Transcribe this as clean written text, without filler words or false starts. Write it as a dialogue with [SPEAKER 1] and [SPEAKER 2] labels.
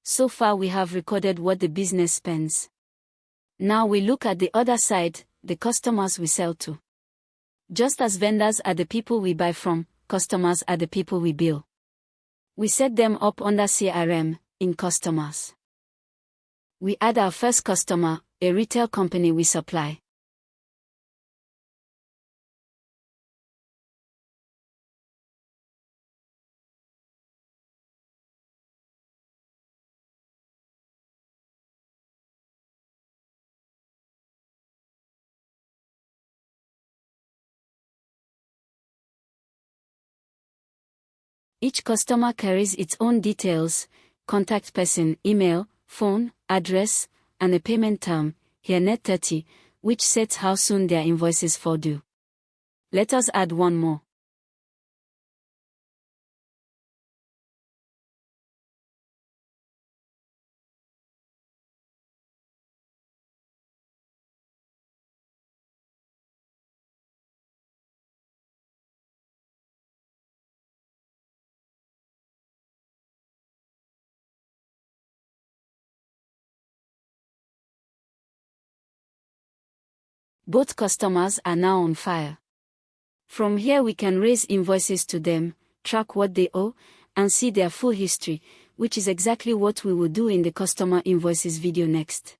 [SPEAKER 1] So far we have recorded what the business spends. Now we look at the other side, the customers we sell to. Just as vendors are the people we buy from, customers are the people we bill. We set them up under CRM, in customers. We add our first customer, a retail company we supply. Each customer carries its own details, contact person, email, phone, address, and a payment term, here net 30, which sets how soon their invoices fall due. Let us add one more. Both customers are now on fire. From here we can raise invoices to them, track what they owe, and see their full history, which is exactly what we will do in the customer invoices video next.